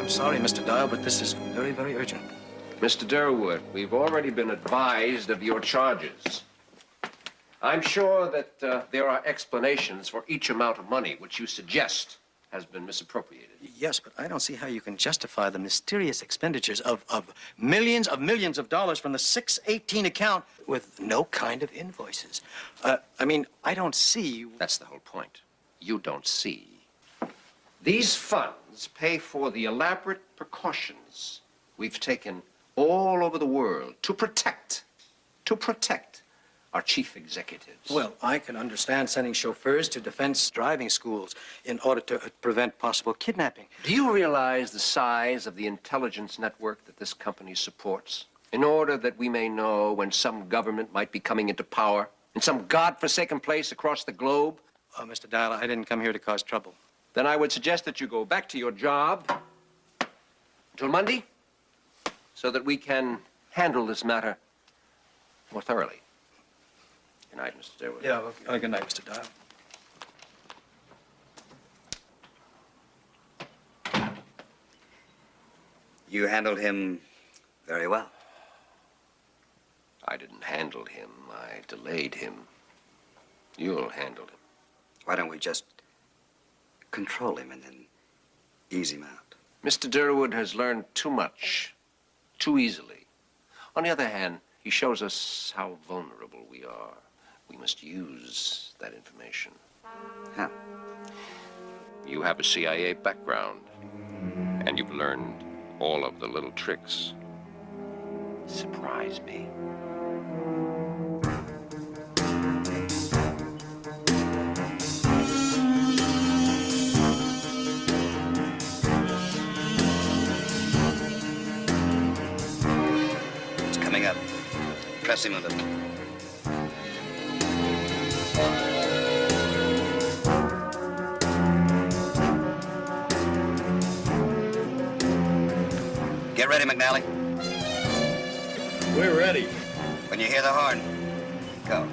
I'm sorry, Mr. Dial, but this is very, very urgent. Mr. Durwood, we've already been advised of your charges. I'm sure that there are explanations for each amount of money which you suggest has been misappropriated. Yes, but I don't see how you can justify the mysterious expenditures of millions of dollars from the 618 account with no kind of invoices. I mean, I don't see... That's the whole point. You don't see. These funds pay for the elaborate precautions we've taken all over the world to protect our chief executives. Well, I can understand sending chauffeurs to defense driving schools in order to prevent possible kidnapping. Do you realize the size of the intelligence network that this company supports in order that we may know when some government might be coming into power in some godforsaken place across the globe? Oh, Mr. Dial, I didn't come here to cause trouble. Then I would suggest that you go back to your job until Monday so that we can handle this matter more thoroughly. Good night, Mr. Durwood. Yeah, well, good night, Mr. Dial. You handled him very well. I didn't handle him. I delayed him. You'll handle him. Why don't we just control him and then ease him out? Mr. Durwood has learned too much, too easily. On the other hand, he shows us how vulnerable we are. We must use that information. How? You have a CIA background, and you've learned all of the little tricks. Surprise me. It's coming up. Press him a little. Get ready, McNally. We're ready. When you hear the horn, go.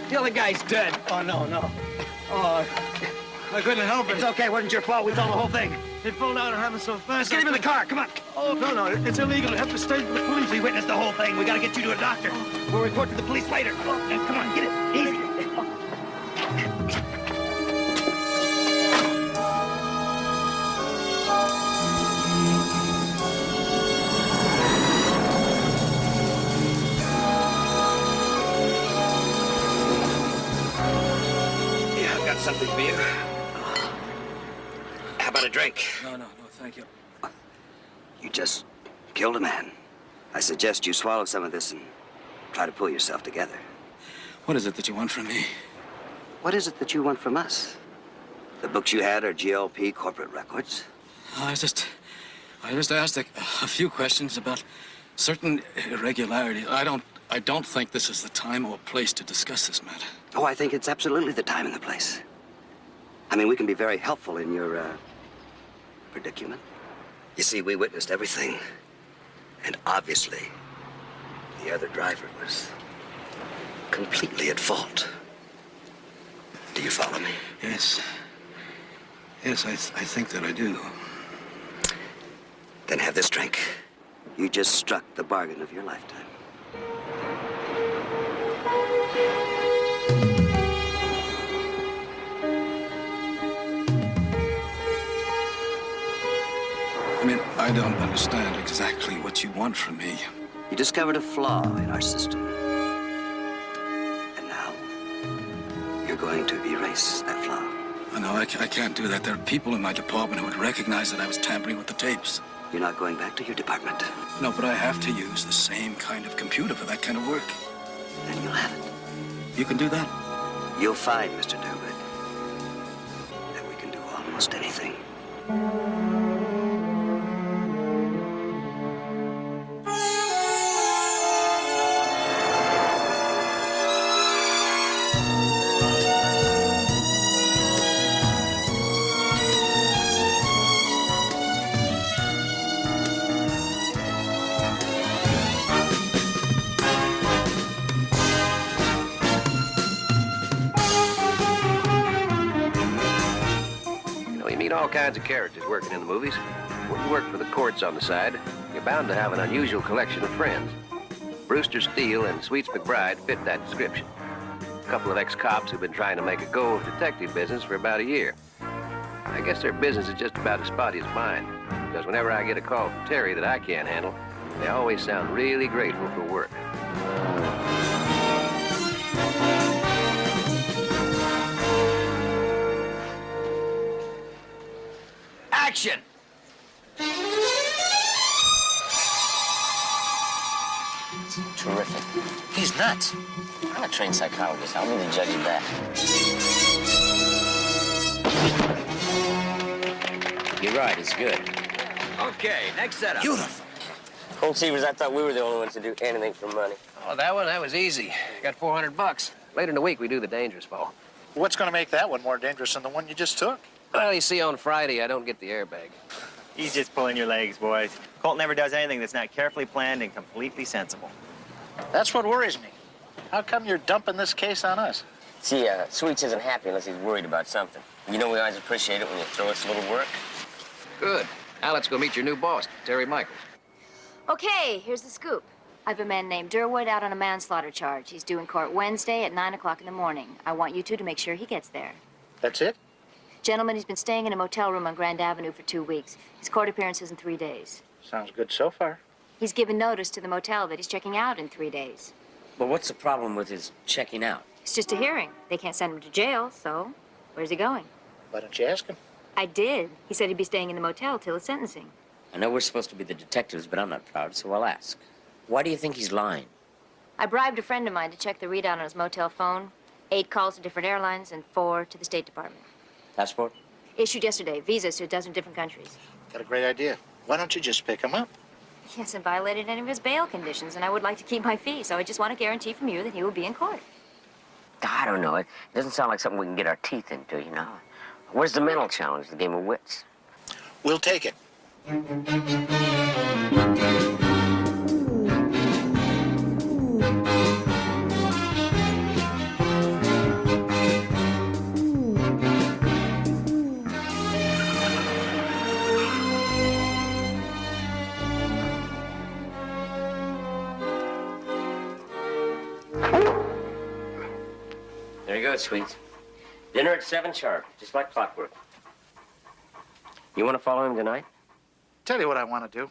The other guy's dead. Oh, no, no. Oh, I couldn't help it. It's okay. It wasn't your fault. We saw the whole thing. It pulled out and happened so fast. Get him in the car. Come on. Oh, no, it's illegal. You have to stay for the police. We witnessed the whole thing. We got to get you to a doctor. We'll report to the police later. Now, come on, get it. Easy. Something for you. How about a drink? No, thank you. You just killed a man. I suggest you swallow some of this and try to pull yourself together. What is it that you want from me? What is it that you want from us? The books you had are GLP corporate records. I just asked a few questions about certain irregularities. I don't think this is the time or place to discuss this matter. Oh, I think it's absolutely the time and the place. I mean, we can be very helpful in your, predicament. You see, we witnessed everything. And obviously, the other driver was completely at fault. Do you follow me? Yes. Yes, I think that I do. Then have this drink. You just struck the bargain of your lifetime. I mean, I don't understand exactly what you want from me. You discovered a flaw in our system. And now, you're going to erase that flaw. No, I can't do that. There are people in my department who would recognize that I was tampering with the tapes. You're not going back to your department. No, but I have to use the same kind of computer for that kind of work. Then you'll have it. You can do that? You'll find, Mr. Durwood, that we can do almost anything. all kinds of characters working in the movies. When you work for the courts on the side, you're bound to have an unusual collection of friends. Brewster Steele and Sweets McBride fit that description. A couple of ex-cops who've been trying to make a go of detective business for about a year. I guess their business is just about as spotty as mine, because whenever I get a call from Terry that I can't handle, they always sound really grateful for work. Action! Terrific. He's nuts. I'm a trained psychologist. I'll be the judge of that. You're right, it's good. Okay, next setup. Beautiful. Colt Seavers, I thought we were the only ones to do anything for money. Oh, that was easy. Got 400 bucks. Later in the week, we do the dangerous fall. What's going to make that one more dangerous than the one you just took? Well, you see, on Friday, I don't get the airbag. He's just pulling your legs, boys. Colt never does anything that's not carefully planned and completely sensible. That's what worries me. How come you're dumping this case on us? See, Sweets isn't happy unless he's worried about something. You know we always appreciate it when you throw us a little work. Good. Now let's go meet your new boss, Terry Michaels. Okay, here's the scoop. I have a man named Durwood out on a manslaughter charge. He's due in court Wednesday at 9 o'clock in the morning. I want you two to make sure he gets there. That's it? Gentleman, he's been staying in a motel room on Grand Avenue for 2 weeks. His court appearance is in 3 days. Sounds good so far. He's given notice to the motel that he's checking out in 3 days. But what's the problem with his checking out? It's just a hearing. They can't send him to jail, so where's he going? Why don't you ask him? I did. He said he'd be staying in the motel till his sentencing. I know we're supposed to be the detectives, but I'm not proud, so I'll ask. Why do you think he's lying? I bribed a friend of mine to check the readout on his motel phone. 8 calls to different airlines and 4 to the State Department. Passport? Issued yesterday. Visas to a dozen different countries. Got a great idea. Why don't you just pick him up? He hasn't violated any of his bail conditions, and I would like to keep my fee, so I just want a guarantee from you that he will be in court. I don't know. It doesn't sound like something we can get our teeth into, you know? Where's the mental challenge, the game of wits? We'll take it. There you go, Sweets. Dinner at 7 sharp, just like clockwork. You want to follow him tonight? Tell you what I want to do.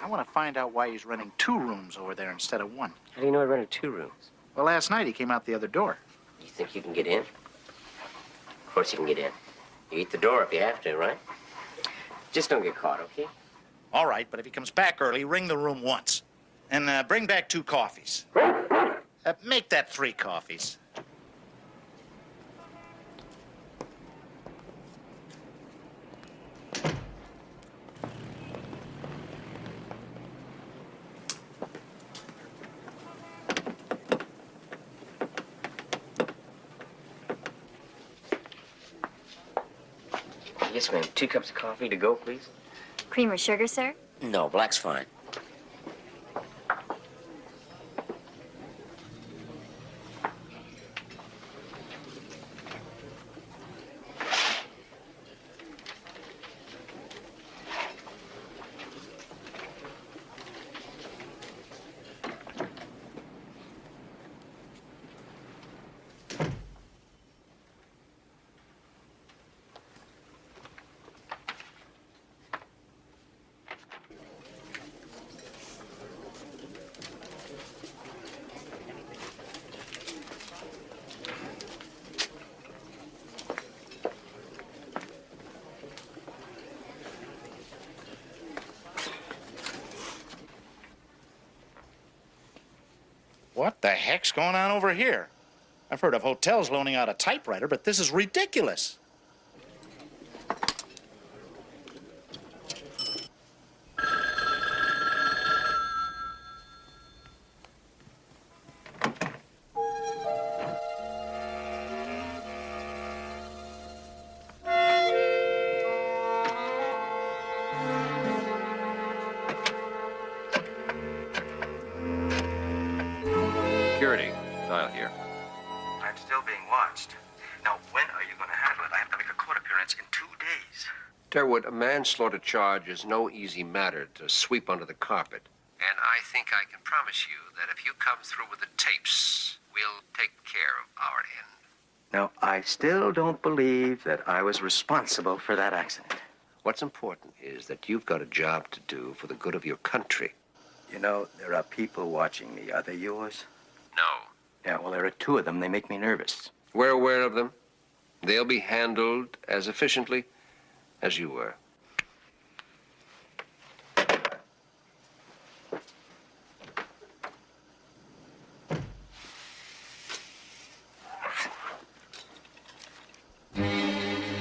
I want to find out why he's renting 2 rooms over there instead of 1. How do you know he rented 2 rooms? Well, last night he came out the other door. You think you can get in? Of course you can get in. You eat the door if you have to, right? Just don't get caught, okay? All right, but if he comes back early, ring the room once. And bring back 2 coffees. Make that 3 coffees. Yes, ma'am. 2 cups of coffee to go, please. Cream or sugar, sir? No, black's fine. What the heck's going on over here? I've heard of hotels loaning out a typewriter, but this is ridiculous. Security. Dial here. I'm still being watched. Now, when are you going to handle it? I have to make a court appearance in 2 days. Durwood, a manslaughter charge is no easy matter to sweep under the carpet. And I think I can promise you that if you come through with the tapes, we'll take care of our end. Now, I still don't believe that I was responsible for that accident. What's important is that you've got a job to do for the good of your country. You know, there are people watching me. Are they yours? No. Yeah, well, there are two of them. They make me nervous. We're aware of them. They'll be handled as efficiently as you were.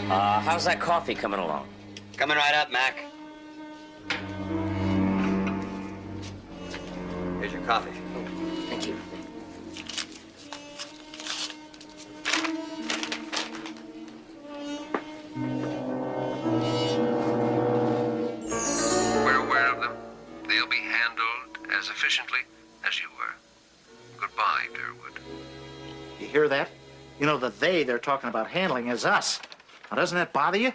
How's that coffee coming along? Coming right up, Mac. Here's your coffee. Thank you. We're aware of them. They'll be handled as efficiently as you were. Goodbye, Durwood. You hear that? You know, the they're talking about handling is us. Now, doesn't that bother you?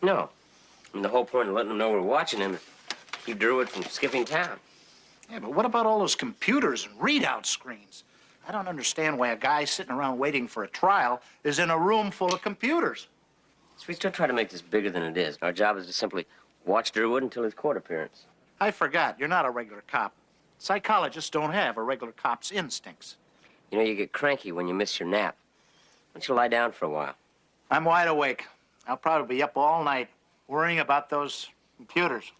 No. I mean, the whole point of letting them know we're watching him is to keep Durwood from skipping town. Yeah, but what about all those computers and readout screens? I don't understand why a guy sitting around waiting for a trial is in a room full of computers. So we still try to make this bigger than it is. Our job is to simply watch Durwood until his court appearance. I forgot, you're not a regular cop. Psychologists don't have a regular cop's instincts. You know, you get cranky when you miss your nap. Why don't you lie down for a while? I'm wide awake. I'll probably be up all night worrying about those computers.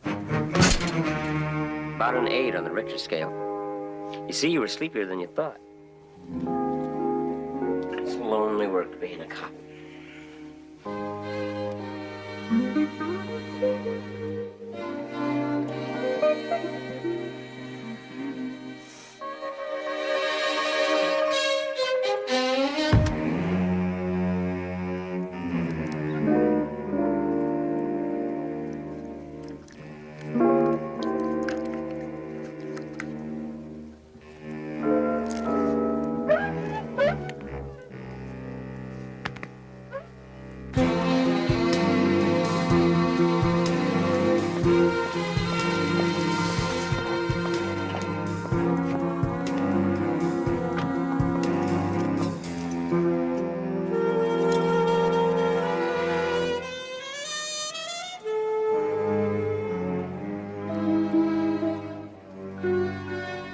About an 8 on the Richter scale. You see, you were sleepier than you thought. It's lonely work being a cop.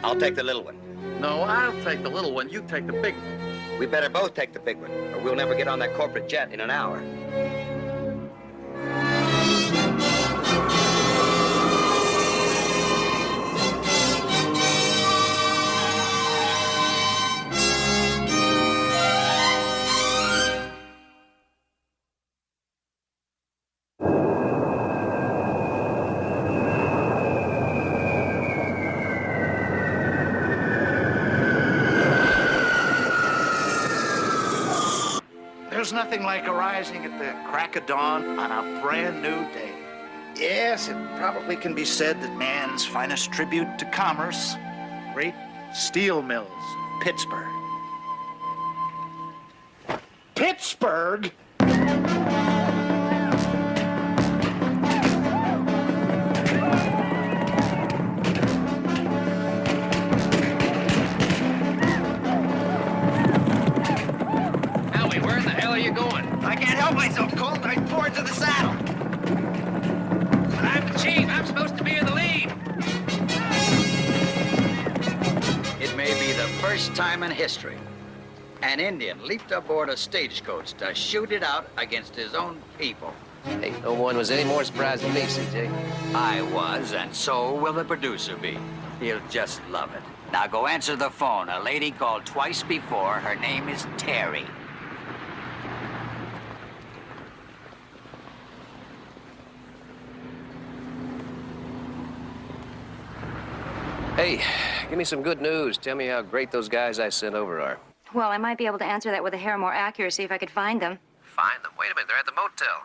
I'll take the little one. No, I'll take the little one. You take the big one. We better both take the big one, or we'll never get on that corporate jet in an hour. There's nothing like arising at the crack of dawn on a brand new day. Yes, it probably can be said that man's finest tribute to commerce, great steel mills, Pittsburgh. Pittsburgh? I can't help myself, Colt. I'm forward to the saddle. But I'm the chief. I'm supposed to be in the lead. It may be the first time in history an Indian leaped aboard a stagecoach to shoot it out against his own people. Hey, no one was any more surprised than me, CJ. I was, and so will the producer be. He'll just love it. Now go answer the phone. A lady called twice before. Her name is Terry. Hey, give me some good news. Tell me how great those guys I sent over are. Well, I might be able to answer that with a hair more accuracy if I could find them. Find them? Wait a minute, they're at the motel.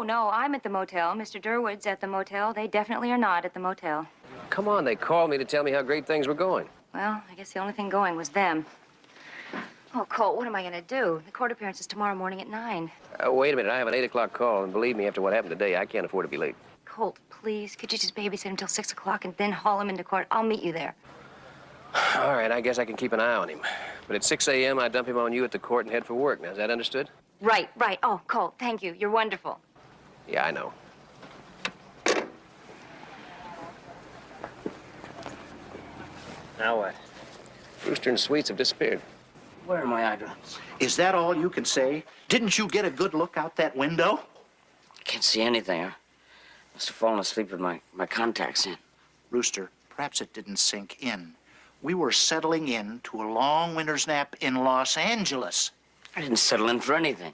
No, I'm at the motel. Mr. Durwood's at the motel. They definitely are not at the motel. Come on, they called me to tell me how great things were going. Well, I guess the only thing going was them. Oh, Colt, what am I going to do? The court appearance is tomorrow morning at 9. Wait a minute. I have an 8 o'clock call, and believe me, after what happened today, I can't afford to be late. Colt, please, could you just babysit until 6 o'clock and then haul him into court? I'll meet you there. All right, I guess I can keep an eye on him. But at 6 a.m., I dump him on you at the court and head for work. Now, is that understood? Right, right. Oh, Colt, thank you. You're wonderful. Yeah, I know. Now what? Rooster and Sweets have disappeared. Where are my eye drops? Is that all you can say? Didn't you get a good look out that window? I can't see anything. I must have fallen asleep with my contacts in. Rooster, perhaps it didn't sink in. We were settling in to a long winter's nap in Los Angeles. I didn't settle in for anything.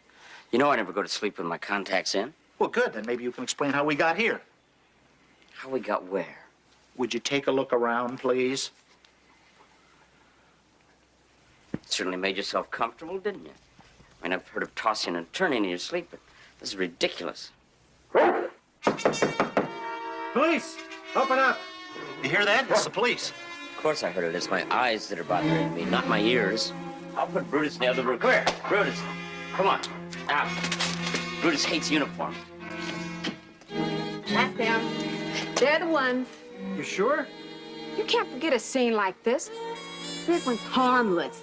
You know I never go to sleep with my contacts in. Well, good. Then maybe you can explain how we got here. How we got where? Would you take a look around, please? Certainly made yourself comfortable, didn't you? I mean, I've heard of tossing and turning in your sleep, but this is ridiculous. Police! Open up! You hear that? It's the police. Of course I heard it. It's my eyes that are bothering me, not my ears. I'll put Brutus in the other room. Come here, Brutus. Come on. Out. Brutus hates uniforms. That's them. They're the ones. You sure? You can't forget a scene like this. Big one's harmless.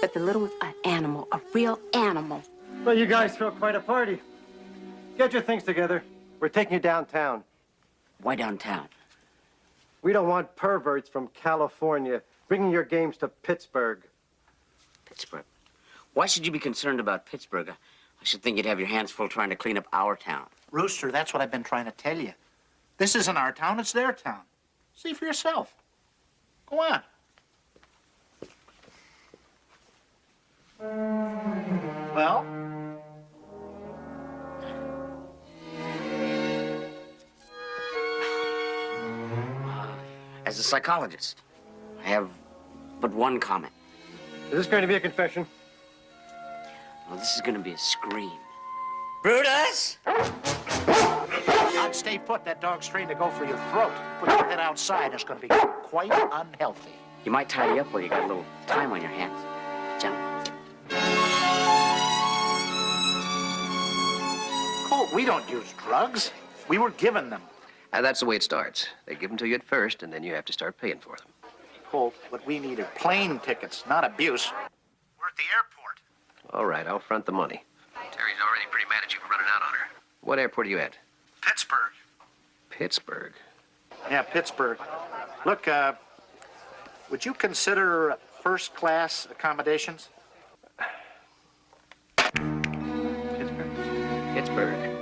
But the little one's an animal, a real animal. Well, you guys throw quite a party. Get your things together. We're taking you downtown. Why downtown? We don't want perverts from California bringing your games to Pittsburgh. Pittsburgh. Why should you be concerned about Pittsburgh? I should think you'd have your hands full trying to clean up our town. Rooster, that's what I've been trying to tell you. This isn't our town, it's their town. See for yourself. Go on. Well? As a psychologist, I have but one comment. Is this going to be a confession? Well, this is going to be a scream. Brutus! I'd stay put. That dog's trained to go for your throat. Put your head outside. It's going to be quite unhealthy. You might tidy up while you got a little time on your hands. Jump. Colt, we don't use drugs. We were given them. And that's the way it starts. They give them to you at first, and then you have to start paying for them. Colt, what we need are plane tickets, not abuse. We're at the airport. All right, I'll front the money. Terry's already pretty mad at you for running out on her. What airport are you at? Pittsburgh. Pittsburgh. Yeah, Pittsburgh. Look, would you consider first-class accommodations? Pittsburgh. Pittsburgh.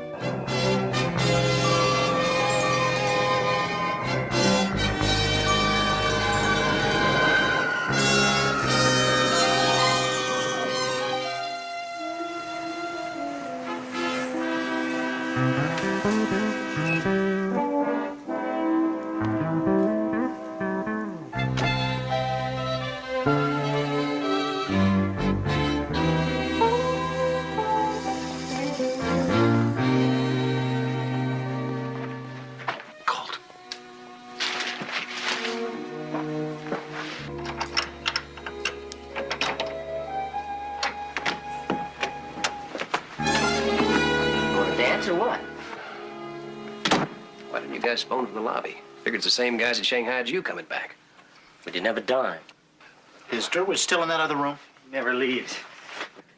Or what? Why didn't you guys phone from the lobby? Figured it's the same guys that shanghaied you coming back. We didn't have a dime. Is Durwood still in that other room? Never leaves.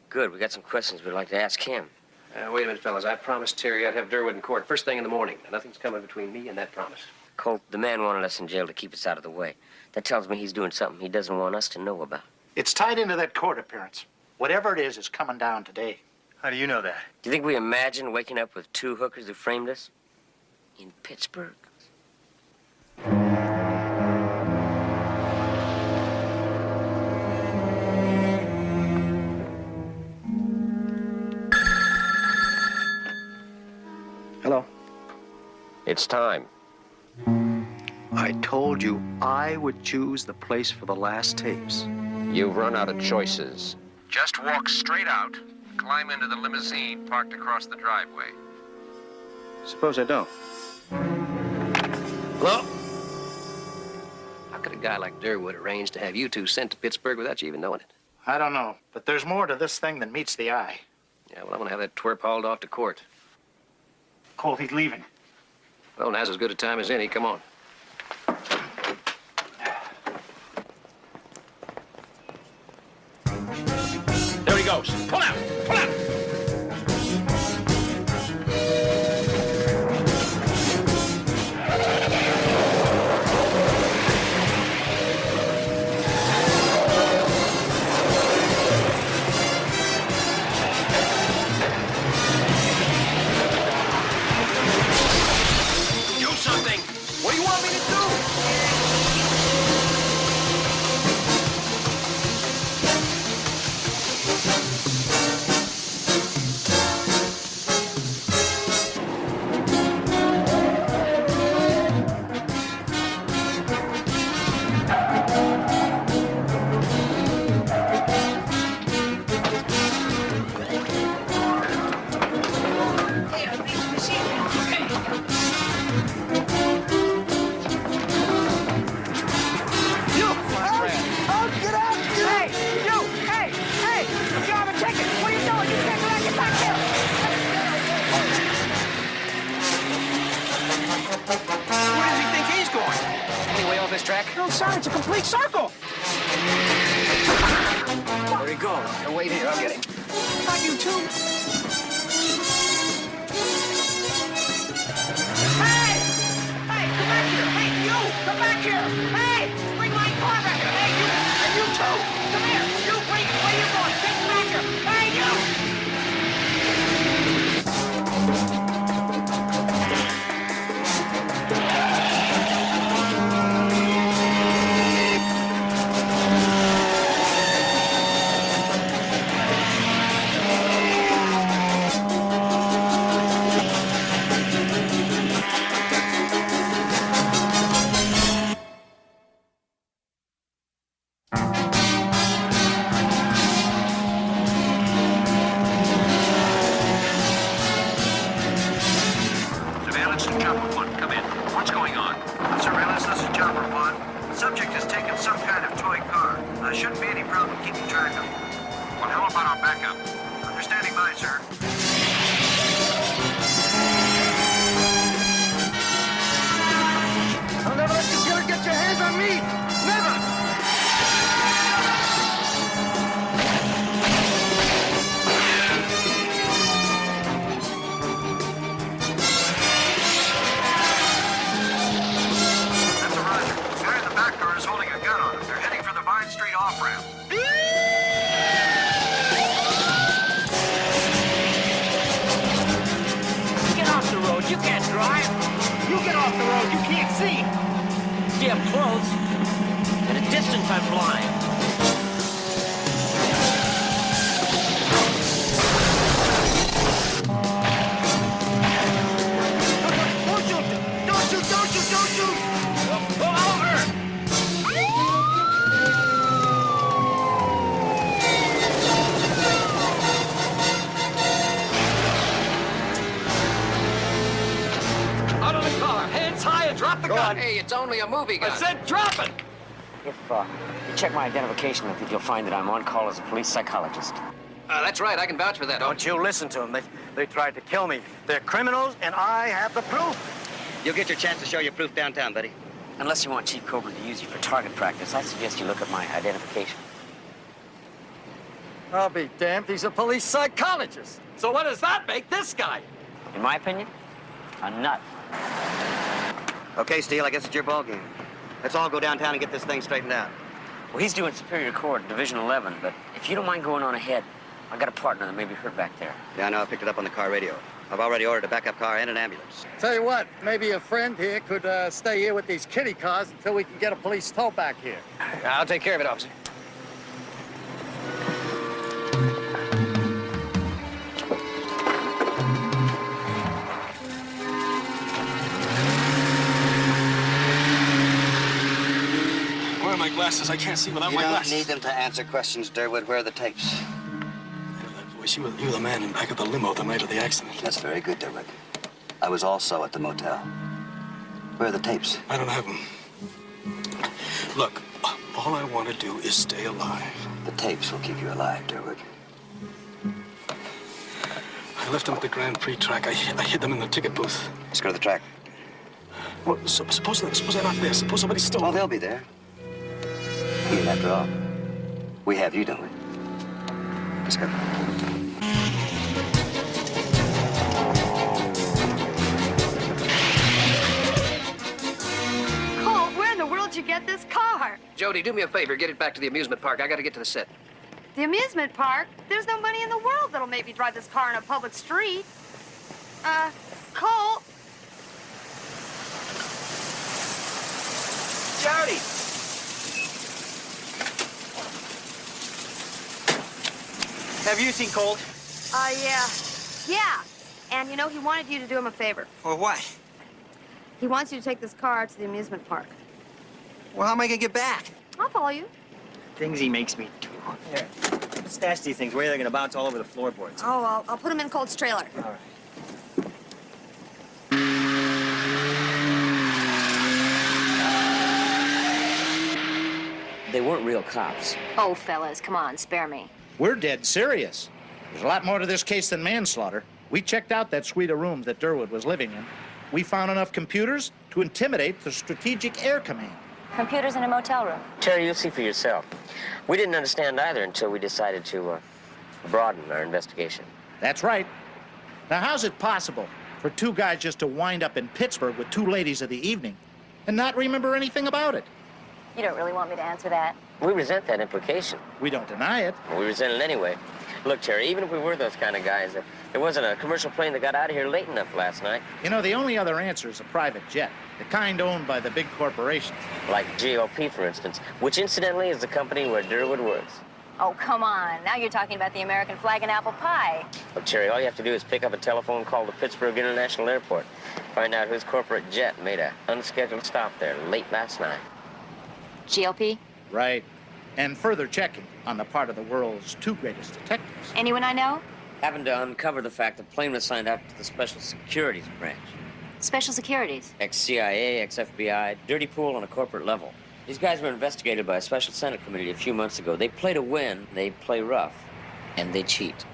Good. We got some questions we'd like to ask him. Wait a minute, fellas. I promised Terry I'd have Durwood in court first thing in the morning. Nothing's coming between me and that promise. Colt, the man wanted us in jail to keep us out of the way. That tells me he's doing something he doesn't want us to know about. It's tied into that court appearance. Whatever it is coming down today. How do you know that? Do you think we imagine waking up with two hookers who framed us? In Pittsburgh? Hello. It's time. I told you I would choose the place for the last tapes. You've run out of choices. Just walk straight out, climb into the limousine parked across the driveway. Suppose I don't. Hello? How could a guy like Durwood arrange to have you two sent to Pittsburgh without you even knowing it? I don't know, but there's more to this thing than meets the eye. Yeah, well, I'm gonna have that twerp hauled off to court. Colt, he's leaving. Well, now's as good a time as any. Come on. There he goes. Pull out! Pull out! Do something! What do you want me to do? Where does he think he's going? Any way off his track? No, sir, it's a complete circle. Where'd he go? Now, wait here, I'll get him. Not you too. Hey! Hey, come back here! Hey, you! Come back here! Hey! Bring my car back here! Hey, you! And you too! Come here! You, wait! Where are you going? Take him back here! Hey, you! Surveillance to Chopper 1. Come in. What's going on? Surveillance, this is Chopper 1. Subject has taken some kind of toy car. Shouldn't be any problem keeping track of him. Well, how about our backup? Understanding by, sir. I'll never let you killers get your hands on me! Never! That's a Roger. The guy in the back car is holding a gun on him. They're heading for the Vine Street off-ramp. Get off the road. You can't drive. You get off the road. You can't see. See, I'm close. At a distance, I'm blind. Don't shoot! Don't shoot! Don't shoot! Don't shoot! Pull over! Out of the car! Hands high and drop the gun! Hey, it's only a movie gun. I said drop it! If you check my identification with it, you'll find that I'm on call as a police psychologist. That's right. I can vouch for that. Don't you listen to them. They tried to kill me. They're criminals, and I have the proof. You'll get your chance to show your proof downtown, buddy. Unless you want Chief Coburn to use you for target practice, I suggest you look at my identification. I'll be damned. He's a police psychologist. So what does that make this guy? In my opinion, a nut. Okay, Steele, I guess it's your ball game. Let's all go downtown and get this thing straightened out. Well, he's doing Superior Court, Division 11, but if you don't mind going on ahead, I got a partner that may be hurt back there. Yeah, I know. I picked it up on the car radio. I've already ordered a backup car and an ambulance. Tell you what, maybe a friend here could stay here with these kiddie cars until we can get a police tow back here. I'll take care of it, officer. Where are my glasses? I can't see without my You glasses. don't need them to answer questions, Durwood. Where are the tapes? Voice, you were the man in back of the limo the night of the accident. That's very good, Durwood. I was also at the motel. Where are the tapes? I don't have them. Look, All I want to do is stay alive. The tapes will keep you alive, Durwood. I left them at the Grand Prix track. I hid them in the ticket booth. Let's go to the track. Well, suppose they're not there. Suppose somebody stole Well, them. they'll be there. And after all, we have you, don't we? Let's go. Colt, where in the world did you get this car? Jody, do me a favor. Get it back to the amusement park. I got to get to the set. The amusement park? There's no money in the world that'll make me drive this car on a public street. Colt? Jody! Have you seen Colt? Yeah. Yeah. And you know, he wanted you to do him a favor. Well, what? He wants you to take this car to the amusement park. Well, how am I gonna get back? I'll follow you. Things he makes me do. Here, stash these things where they're gonna bounce all over the floorboards. Oh, I'll put him in Colt's trailer. All right. They weren't real cops. Oh, fellas, come on, spare me. We're dead serious. There's a lot more to this case than manslaughter. We checked out that suite of rooms that Durwood was living in. We found enough computers to intimidate the Strategic Air Command. Computers in a motel room. Terry, you'll see for yourself. We didn't understand either until we decided to broaden our investigation. That's right. Now, how's it possible for two guys just to wind up in Pittsburgh with two ladies of the evening and not remember anything about it? You don't really want me to answer that. We resent that implication. We don't deny it. We resent it anyway. Look, Terry, even if we were those kind of guys, there wasn't a commercial plane that got out of here late enough last night. You know, the only other answer is a private jet, the kind owned by the big corporations. Like GOP, for instance, which incidentally is the company where Durwood works. Oh, come on. Now you're talking about the American flag and apple pie. Look, Terry, all you have to do is pick up a telephone call to Pittsburgh International Airport. Find out whose corporate jet made an unscheduled stop there late last night. GLP? Right. And further checking on the part of the world's two greatest detectives. Anyone I know? Having to uncover the fact the plane was signed out to the Special Securities Branch. Special Securities. Ex-CIA, ex-FBI, dirty pool on a corporate level. These guys were investigated by a special Senate committee a few months ago. They play to win, they play rough, and they cheat.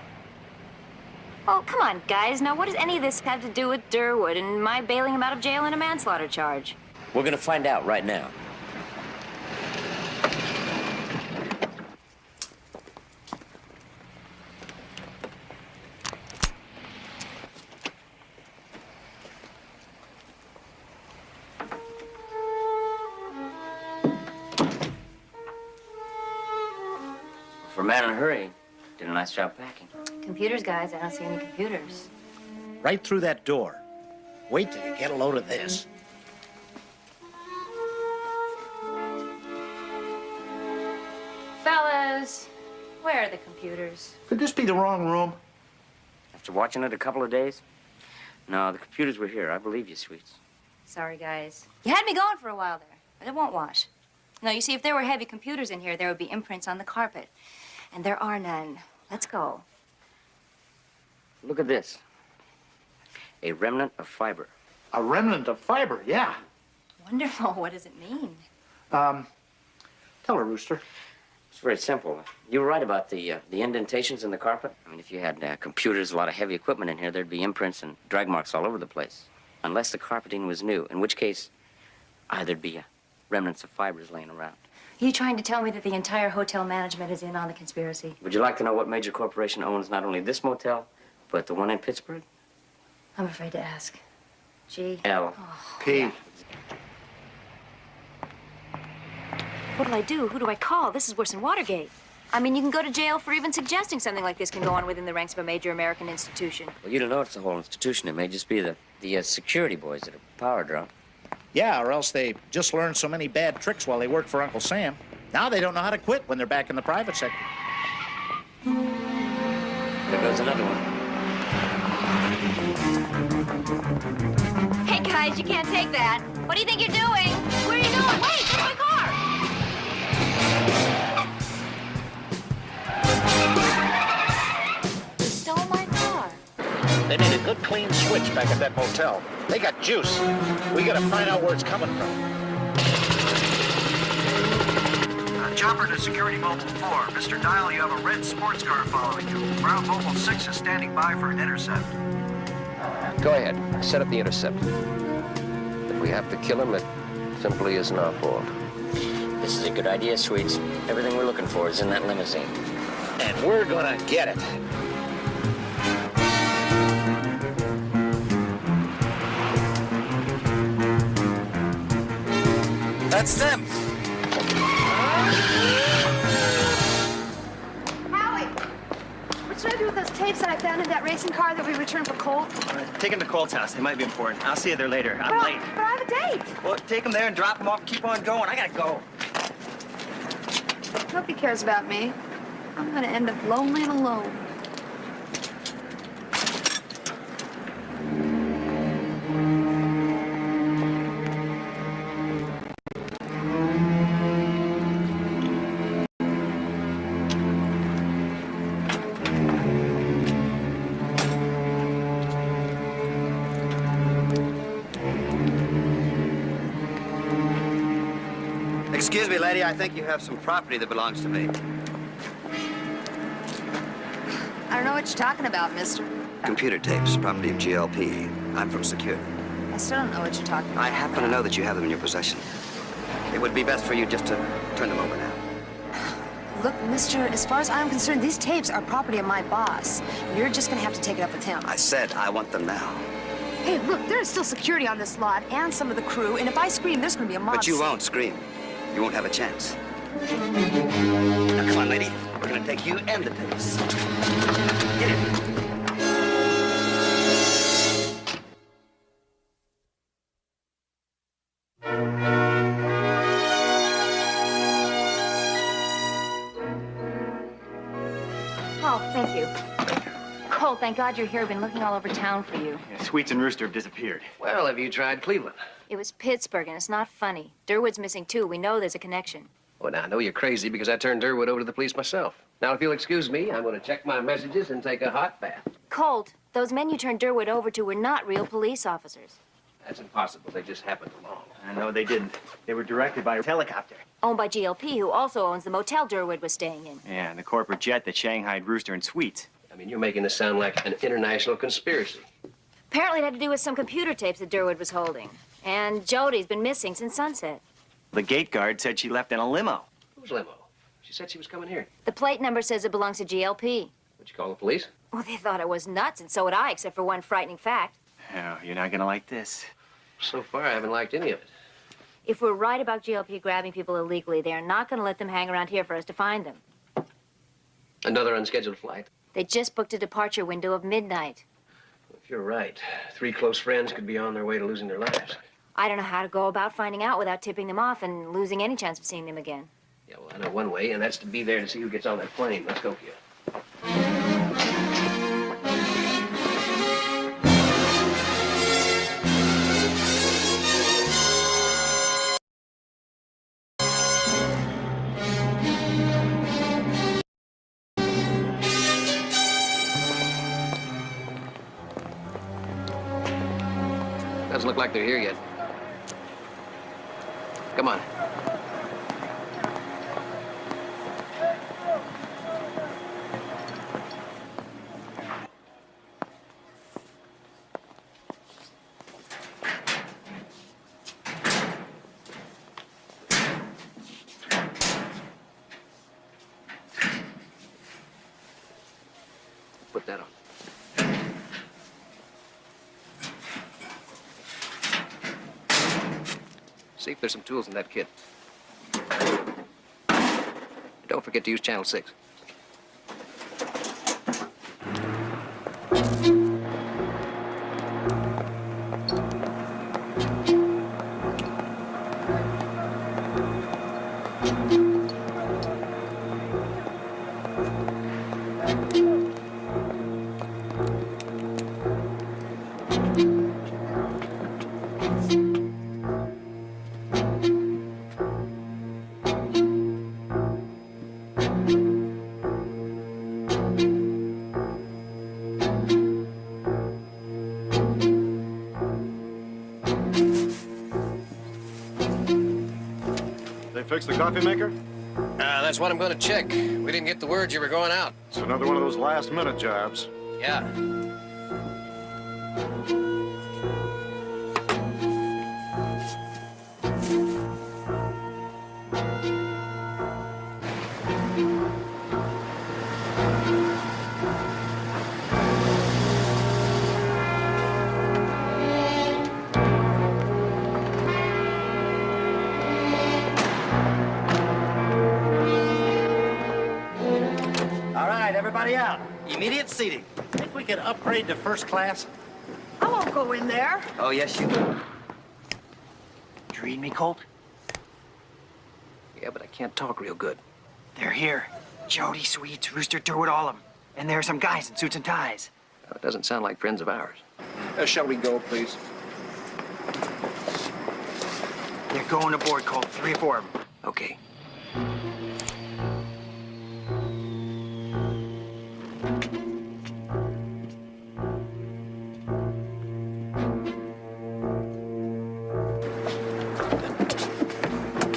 Oh, come on, guys. Now, what does any of this have to do with Durwood and my bailing him out of jail on a manslaughter charge? We're gonna find out right now. For a man in a hurry, did a nice job packing. Computers, guys. I don't see any computers. Right through that door. Wait till you get a load of this. Fellas, where are the computers? Could this be the wrong room? After watching it a couple of days? No, the computers were here. I believe you, sweets. Sorry, guys. You had me going for a while there, but it won't wash. No, you see, if there were heavy computers in here, there would be imprints on the carpet. And there are none. Let's go. Look at this. A remnant of fiber. A remnant of fiber, yeah. Wonderful. What does it mean? Tell her, Rooster. It's very simple. You were right about the indentations in the carpet. I mean, if you had computers, a lot of heavy equipment in here, there'd be imprints and drag marks all over the place. Unless the carpeting was new, in which case, there'd be remnants of fibers laying around. Are you trying to tell me that the entire hotel management is in on the conspiracy? Would you like to know what major corporation owns not only this motel, but the one in Pittsburgh? I'm afraid to ask. G. L. P. What'll I do? Who do I call? This is worse than Watergate. I mean, you can go to jail for even suggesting something like this can go on within the ranks of a major American institution. Well, you don't know it's the whole institution. It may just be the security boys that are power drunk. Yeah, or else they just learned so many bad tricks while they worked for Uncle Sam. Now they don't know how to quit when they're back in the private sector. There goes another one. Hey, guys, you can't take that. What do you think you're doing? Where are you going? Wait, that's my car! Stole my car. They made a good clean switch back at that motel. They got juice. We gotta find out where it's coming from. Chopper to Security Mobile 4. Mr. Dial, you have a red sports car following you. Ground Mobile 6 is standing by for an intercept. Go ahead. Set up the intercept. If we have to kill him, it simply isn't our fault. This is a good idea, Sweets. Everything we're looking for is in that limousine. And we're gonna get it. That's them. Howie! What should I do with those tapes that I found in that racing car that we returned for Colt? Take them to Colt's house. They might be important. I'll see you there later. I'm late. But I have a date. Well, take them there and drop them off and keep on going. I gotta go. Hope he cares about me. I'm gonna end up lonely and alone. Excuse me, lady, I think you have some property that belongs to me. I don't know what you're talking about, mister. Computer tapes, property of GLP. I'm from security. I still don't know what you're talking about. I happen to know that you have them in your possession. It would be best for you just to turn them over now. Look, mister, as far as I'm concerned, these tapes are property of my boss. You're just gonna have to take it up with him. I said I want them now. Hey, look, there is still security on this lot and some of the crew, and if I scream, there's gonna be a mob. But you won't scream. You won't have a chance. Now, come on, lady. We're gonna take you and the tapes. Get in. Oh, thank you. Colt, thank God you're here. I've been looking all over town for you. Yeah, Sweets and Rooster have disappeared. Well, have you tried Cleveland? It was Pittsburgh, and it's not funny. Durwood's missing, too. We know there's a connection. Well, now, I know you're crazy because I turned Durwood over to the police myself. Now, if you'll excuse me, I'm going to check my messages and take a hot bath. Colt, those men you turned Durwood over to were not real police officers. That's impossible. They just happened along. I know they didn't. They were directed by a helicopter. Owned by GLP, who also owns the motel Durwood was staying in. Yeah, and the corporate jet that shanghaied Rooster and Sweets. I mean, you're making this sound like an international conspiracy. Apparently it had to do with some computer tapes that Durwood was holding. And Jody's been missing since sunset. The gate guard said she left in a limo. Whose limo? She said she was coming here. The plate number says it belongs to GLP. Would you call the police? Well, they thought I was nuts, and so would I, except for one frightening fact. Oh, you're not gonna like this. So far, I haven't liked any of it. If we're right about GLP grabbing people illegally, they are not going to let them hang around here for us to find them. Another unscheduled flight? They just booked a departure window of midnight. If you're right, 3 close friends could be on their way to losing their lives. I don't know how to go about finding out without tipping them off and losing any chance of seeing them again. Yeah, well, I know one way, and that's to be there to see who gets on that plane. Let's go, kid. Doesn't look like they're here yet. Come on. Put that on. See if there's some tools in that kit. Don't forget to use channel 6. They fixed the coffee maker? That's what I'm going to check. We didn't get the word you were going out. It's another one of those last-minute jobs. Yeah. All right, everybody out. Immediate seating. Think we could upgrade to first class? I won't go in there. Oh, yes, you will. Did you read me, Colt? Yeah, but I can't talk real good. They're here. Jody, Sweets, Rooster Durwood, all of them. And there are some guys in suits and ties. It doesn't sound like friends of ours. Shall we go, please? They're going aboard, Colt. 3 or 4 of them. Okay.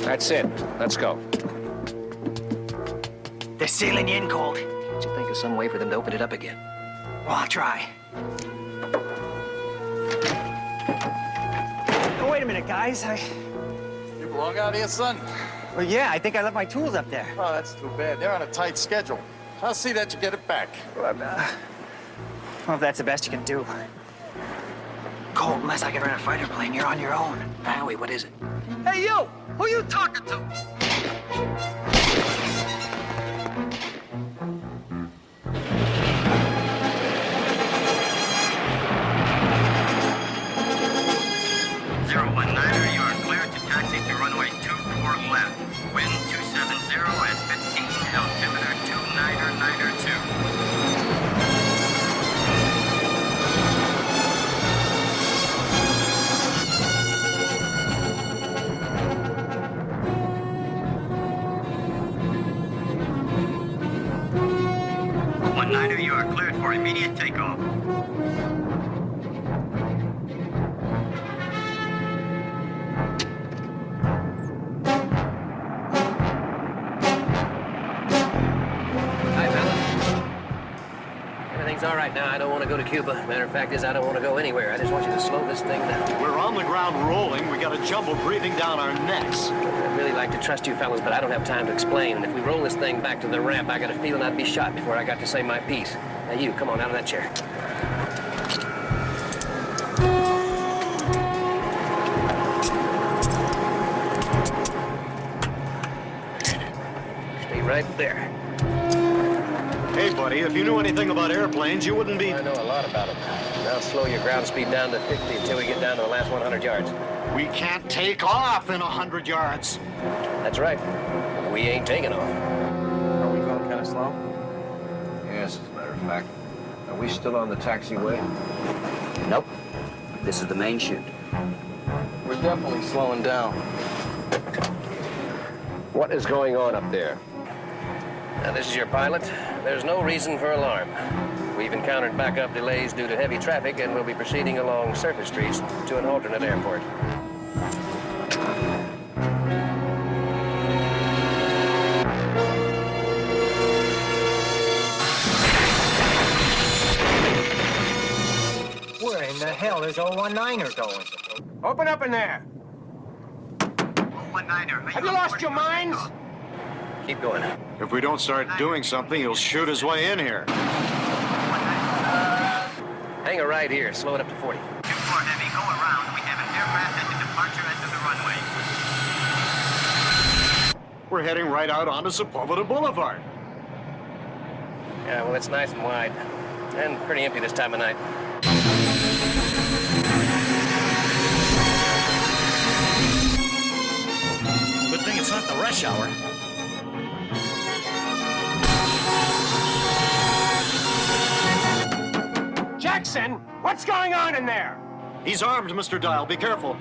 That's it. Let's go. They're sealing you in, Colt. Can't you think of some way for them to open it up again? Well, I'll try. Oh, wait a minute, guys. You belong out here, son? Well, yeah, I think I left my tools up there. Oh, that's too bad. They're on a tight schedule. I'll see that you get it back. Well, if that's the best you can do. Colt, unless I can rent a fighter plane, you're on your own. Howie, what is it? Hey, you! Who you talking to? You are cleared to taxi to runway 24 left. Wind 270 at 15, altimeter 2992. You are cleared for immediate takeoff. Everything's all right now. I don't want to go to Cuba. Matter of fact is, I don't want to go anywhere. I just want you to slow this thing down. We're on the ground rolling. We got a jumble breathing down our necks. I'd really like to trust you fellas, but I don't have time to explain. And if we roll this thing back to the ramp, I got a feeling I'd be shot before I got to say my piece. Now you, come on out of that chair. Stay right there. Hey, buddy, if you knew anything about airplanes, you wouldn't be... I know a lot about them. Now slow your ground speed down to 50 until we get down to the last 100 yards. We can't take off in 100 yards. That's right. We ain't taking off. Are we going kind of slow? Yes, as a matter of fact. Are we still on the taxiway? Nope. This is the main chute. We're definitely slowing down. What is going on up there? Now, this is your pilot. There's no reason for alarm. We've encountered backup delays due to heavy traffic, and we'll be proceeding along surface streets to an alternate airport. Where in the hell is 019er going? Open up in there! 019er, Have you lost your minds? Keep going. If we don't start doing something, he'll shoot his way in here. Hang a right here. Slow it up to 40. 24 Heavy, go around. We have an aircraft at the departure end of the runway. We're heading right out onto Sepulveda Boulevard. Yeah, well, it's nice and wide. And pretty empty this time of night. Good thing it's not the rush hour. Jackson, what's going on in there? He's armed, Mr. Dial. Be careful.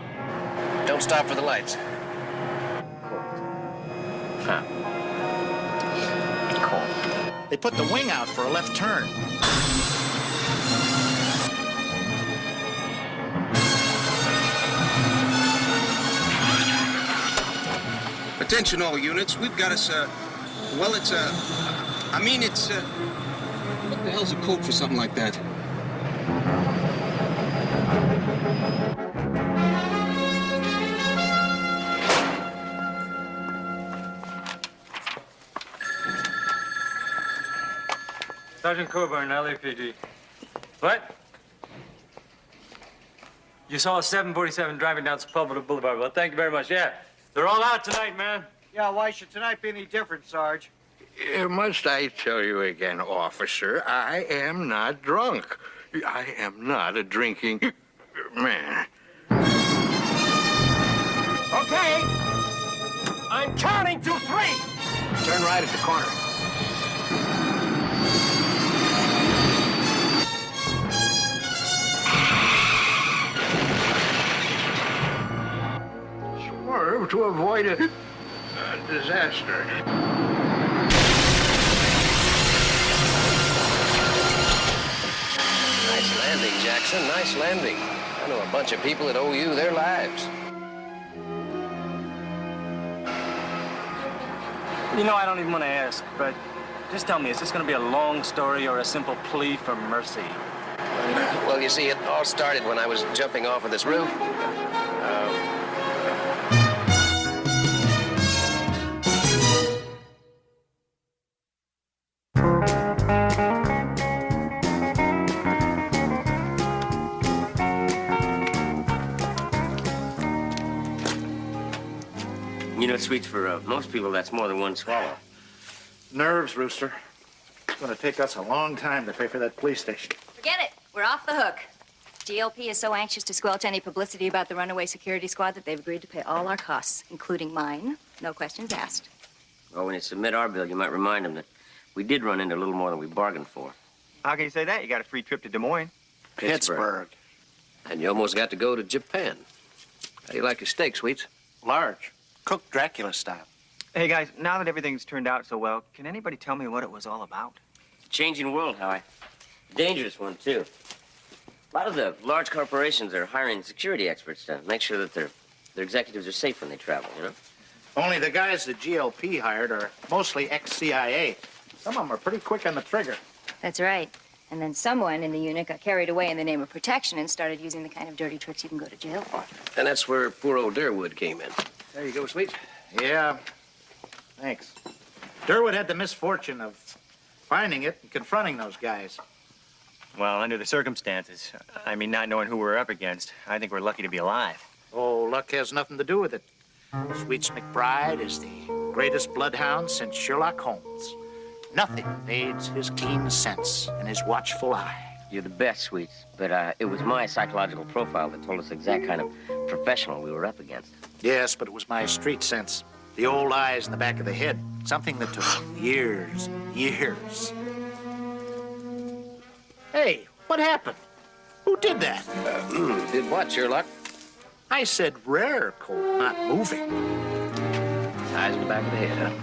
Don't stop for the lights. Huh. Colt. They put the wing out for a left turn. Attention all units, we've got us a Well, it's I mean, it's what the hell's a code for something like that? Sergeant Coburn, LAPD. What? You saw a 747 driving down Sepulveda Boulevard. Well, thank you very much. Yeah, they're all out tonight, man. Yeah, why should tonight be any different, Sarge? Must I tell you again, officer, I am not drunk. I am not a drinking man. Okay. I'm counting to 3. Turn right at the corner. Swerve to avoid a disaster. Nice landing, Jackson. Nice landing. I know a bunch of people that owe you their lives. You know, I don't even want to ask, but just tell me, is this going to be a long story or a simple plea for mercy? Well, you see, it all started when I was jumping off of this roof. You know, Sweets, for most people, that's more than one swallow. Nerves, Rooster. It's going to take us a long time to pay for that police station. Forget it. We're off the hook. GLP is so anxious to squelch any publicity about the runaway security squad that they've agreed to pay all our costs, including mine. No questions asked. Well, when you submit our bill, you might remind them that we did run into a little more than we bargained for. How can you say that? You got a free trip to Des Moines. Pittsburgh. And you almost got to go to Japan. How do you like your steak, Sweets? Large. Cooked Dracula style. Hey, guys, now that everything's turned out so well, can anybody tell me what it was all about? Changing world, Howie. Dangerous one, too. A lot of the large corporations are hiring security experts to make sure that their executives are safe when they travel, you know? Only the guys the GLP hired are mostly ex-CIA. Some of them are pretty quick on the trigger. That's right. And then someone in the unit got carried away in the name of protection and started using the kind of dirty tricks you can go to jail for. And that's where poor old Durwood came in. There you go, Sweet. Yeah. Thanks. Durwood had the misfortune of finding it and confronting those guys. Well, under the circumstances, I mean, not knowing who we're up against, I think we're lucky to be alive. Oh, luck has nothing to do with it. Sweets McBride is the greatest bloodhound since Sherlock Holmes. Nothing evades his keen sense and his watchful eye. You're the best, Sweets. But it was my psychological profile that told us the exact kind of professional we were up against. Yes, but it was my street sense. The old eyes in the back of the head. Something that took years and years. Hey, what happened? Who did that? Did what, Sherlock? I said rare, Colt, not moving. Eyes in the back of the head, huh?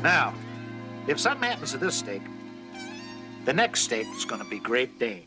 Now, if something happens to this steak, the next steak is going to be Great Dane.